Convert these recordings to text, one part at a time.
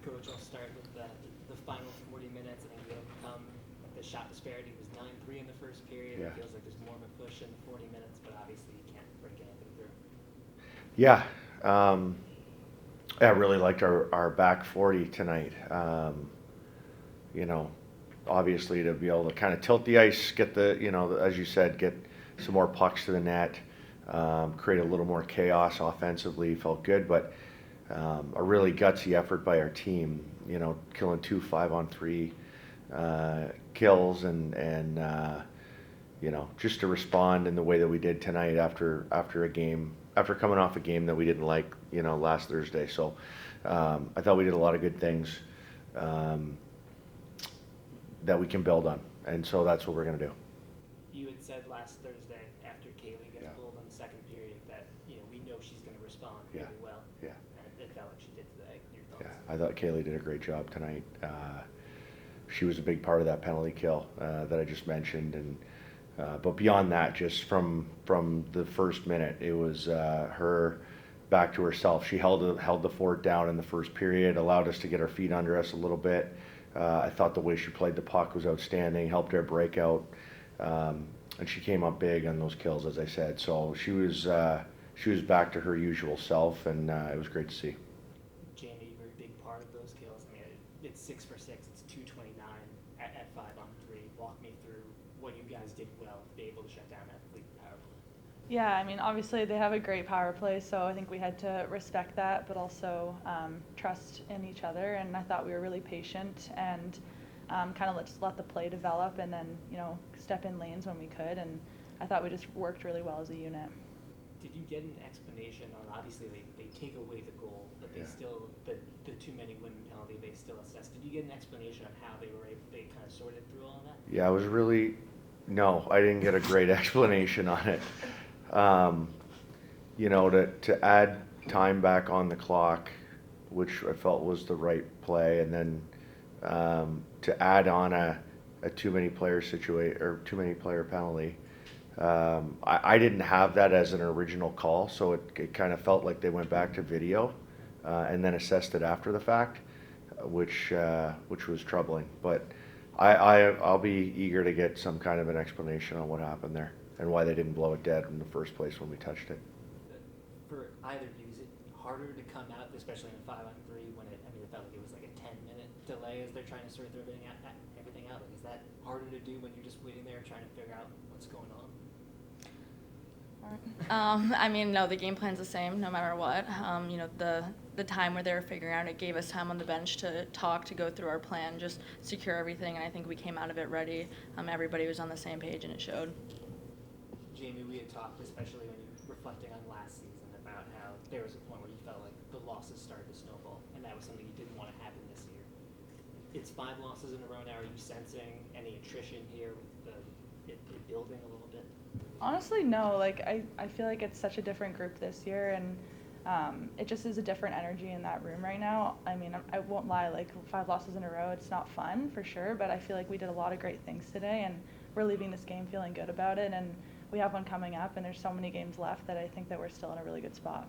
Coach, I'll start with the final 40 minutes. I think we overcome the shot disparity was 9-3 in the first period. Yeah. It feels like there's more of a push in the 40 minutes, but obviously you can't break anything through. Yeah. I really liked our back 40 tonight. You know, obviously to be able to kind of tilt the ice, get the, you know, as you said, get some more pucks to the net, create a little more chaos offensively, felt good, but a really gutsy effort by our team, you know, killing 2 5-on-3 kills and you know, just to respond in the way that we did tonight after a game, after coming off a game that we didn't like, you know, last Thursday. So I thought we did a lot of good things that we can build on, and so that's what we're going to do. You had said last Thursday after Kaylee gets pulled in the second period that, you know, we know she's going to respond really well. Yeah. And it felt like she did today. Your thoughts? Yeah, I thought Kaylee did a great job tonight. She was a big part of that penalty kill that I just mentioned, and but beyond that, just from the first minute, it was her back to herself. She held the fort down in the first period, allowed us to get our feet under us a little bit. I thought the way she played the puck was outstanding, helped our breakout, and she came up big on those kills, as I said. So she was back to her usual self, and it was great to see. Jamie, you were a big part of those kills. I mean, it's 6 for 6. It's 229 at 5-on-3. Walk me through what you guys did well to be able to shut down that lead power play. Yeah, I mean, obviously they have a great power play, so I think we had to respect that, but also trust in each other. And I thought we were really patient and kind of just let the play develop, and then, you know, step in lanes when we could. And I thought we just worked really well as a unit. Did you get an explanation on, obviously they take away the goal, but they still, the too many women penalty, they still assess. Did you get an explanation on how they kind of sorted through all of that? Yeah, no, I didn't get a great explanation on it. You know, to add time back on the clock, which I felt was the right play, and then to add on a too many player penalty. I didn't have that as an original call, so it kind of felt like they went back to video and then assessed it after the fact, which was troubling. But I'll be eager to get some kind of an explanation on what happened there and why they didn't blow it dead in the first place when we touched it. For either of you, is it harder to come out, especially in a 5-on-3, when it felt like it was like a 10-minute delay as they're trying to sort everything out? Like, is that harder to do when you're just waiting there trying to figure out what's going on? I mean, no, the game plan's the same no matter what. You know, the time where they were figuring out, it gave us time on the bench to talk, to go through our plan, just secure everything, and I think we came out of it ready. Everybody was on the same page, and it showed. Jamie, we had talked, especially when you were reflecting on last season, about how there was a point where you felt like the losses started to snowball, and that was something you didn't want to happen this year. It's 5 losses in a row now. Are you sensing any attrition here with it building a little bit? Honestly, no. Like, I feel like it's such a different group this year, and it just is a different energy in that room right now. I mean, I won't lie, like 5 losses in a row, it's not fun for sure, but I feel like we did a lot of great things today, and we're leaving this game feeling good about it, and we have one coming up, and there's so many games left that I think that we're still in a really good spot.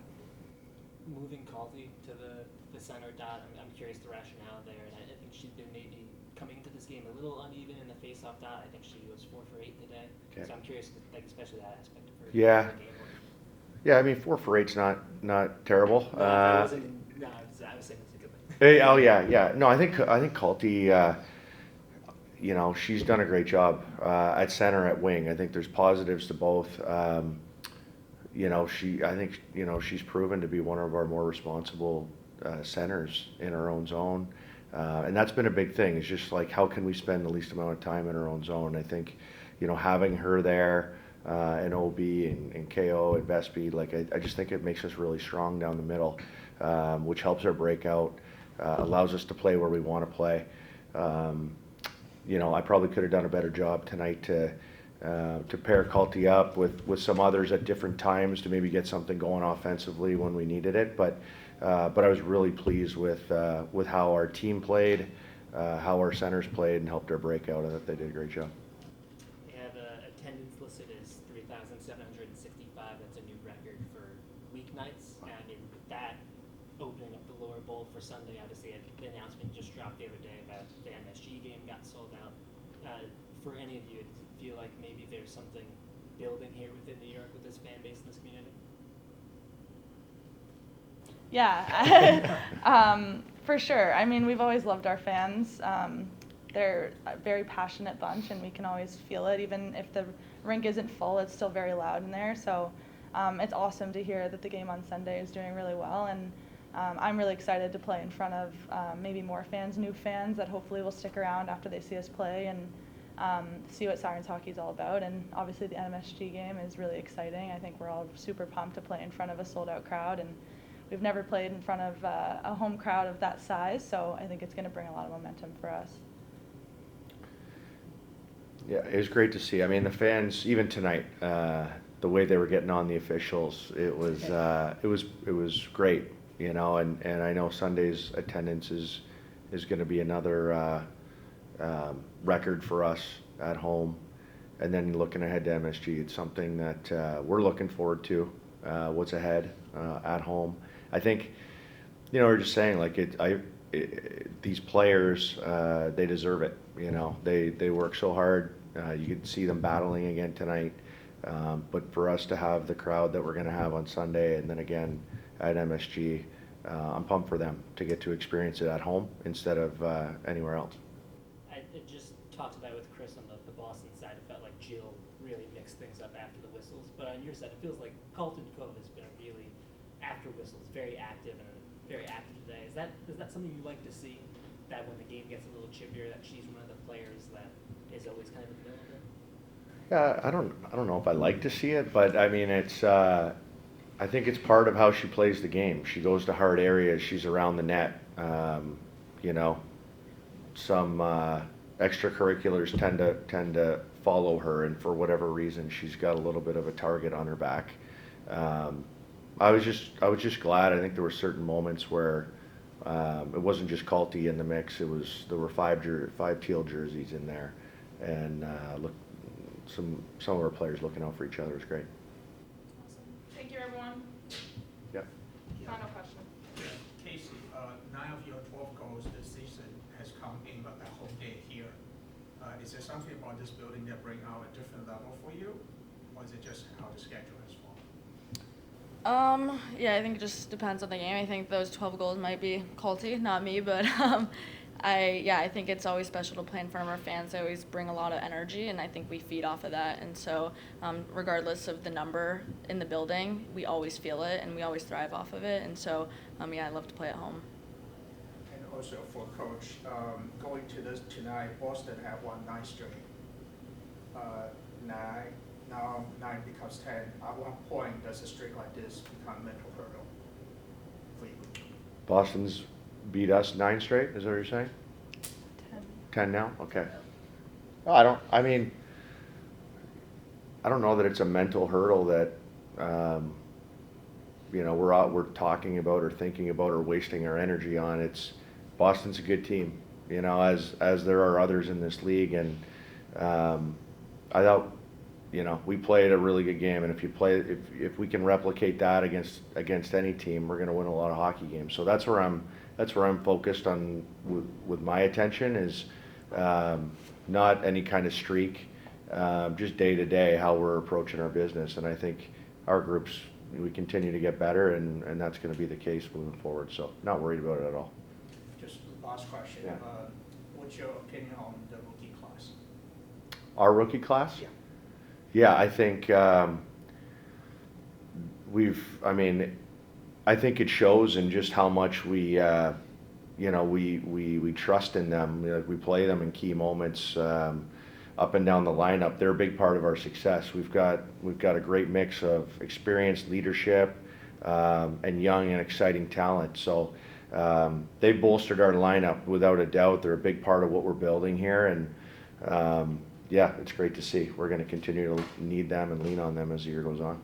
Moving Caldy to the center dot, I'm curious the rationale there, and I think she'd been maybe coming into this game a little uneven in the face-off dot. I think she was 4 for 8 today. Okay. So I'm curious, like, especially that aspect of her. Yeah. Yeah, I mean, 4 for 8's not terrible. No, I was saying it's a good thing. Hey, oh yeah. No, I think Calty, you know, she's done a great job at center, at wing. I think there's positives to both. You know, I think she's proven to be one of our more responsible centers in her own zone, and that's been a big thing. It's just like, how can we spend the least amount of time in her own zone? I think, you know, having her there, and OB and KO and Vespi, like I just think it makes us really strong down the middle, which helps our breakout, allows us to play where we want to play. You know, I probably could have done a better job tonight to pair Calty up with some others at different times to maybe get something going offensively when we needed it. But I was really pleased with how our team played, how our centers played, and helped our breakout. I thought they did a great job. They have attendance listed as 3,765. That's a new record for weeknights. And I mean, with that opening up the lower bowl for Sunday, obviously the announcement just dropped the other day about the MSG game got sold out. For any of you, does it feel like maybe there's something building here within New York with this fan base and this community? Yeah, for sure. I mean, we've always loved our fans. They're a very passionate bunch, and we can always feel it. Even if the rink isn't full, it's still very loud in there. So it's awesome to hear that the game on Sunday is doing really well. And I'm really excited to play in front of maybe more fans, new fans that hopefully will stick around after they see us play and see what Sirens hockey is all about. And obviously the NMSG game is really exciting. I think we're all super pumped to play in front of a sold-out crowd. And we've never played in front of a home crowd of that size, so I think it's going to bring a lot of momentum for us. Yeah, it was great to see. I mean, the fans, even tonight, the way they were getting on the officials, it was great, you know. And I know Sunday's attendance is going to be another record for us at home. And then looking ahead to MSG, it's something that we're looking forward to. What's ahead at home? I think, you know, we're just saying like these players, they deserve it. You know, they work so hard. You could see them battling again tonight. But for us to have the crowd that we're going to have on Sunday and then again at MSG, I'm pumped for them to get to experience it at home instead of anywhere else. I just talked about it with Chris on the Boston side. It felt like Jill really mixed things up after the whistles. But on your side, it feels like Carlton Cove has been really, after whistles, very active and very active today. Is that something you like to see? That when the game gets a little chippier, that she's one of the players that is always kind of in the middle of it? Yeah, I don't know if I like to see it, but I mean it's I think it's part of how she plays the game. She goes to hard areas. She's around the net. You know, some extracurriculars tend to follow her, and for whatever reason, she's got a little bit of a target on her back. I was just glad. I think there were certain moments where it wasn't just Calty in the mix. There were five teal jerseys in there, and some of our players looking out for each other is great. Awesome. Thank you, everyone. Yeah. Final question. Casey, 9 of your 12 goals this season has come in a whole day here. Is there something about this building that bring out a different level for you, or is it just how the schedule has fallen? Yeah, I think it just depends on the game. I think those 12 goals might be Calty, not me, but I think it's always special to play in front of our fans. They always bring a lot of energy, and I think we feed off of that. And so, regardless of the number in the building, we always feel it, and we always thrive off of it. And so, I love to play at home. And also for Coach, going to this tonight, Boston had won 9 straight. 9, now 9 becomes 10. At what point does a streak like this become a mental hurdle for you? Boston's beat us 9 straight. Is that what you're saying? 10 now? Okay. I don't know that it's a mental hurdle that we're talking about or thinking about or wasting our energy on. It's Boston's a good team, you know, as there are others in this league, and I thought, you know, we played a really good game, and if we can replicate that against any team, we're going to win a lot of hockey games. So that's where I'm focused on with my attention is not any kind of streak, just day to day how we're approaching our business. And I think our groups, we continue to get better, and that's going to be the case moving forward. So not worried about it at all. Just last question. Yeah. What's your opinion on the rookie class? Our rookie class? Yeah. Yeah, I think I think it shows in just how much we trust in them. We play them in key moments up and down the lineup. They're a big part of our success. We've got a great mix of experienced leadership and young and exciting talent. So they've bolstered our lineup without a doubt. They're a big part of what we're building here, and yeah, it's great to see. We're going to continue to need them and lean on them as the year goes on.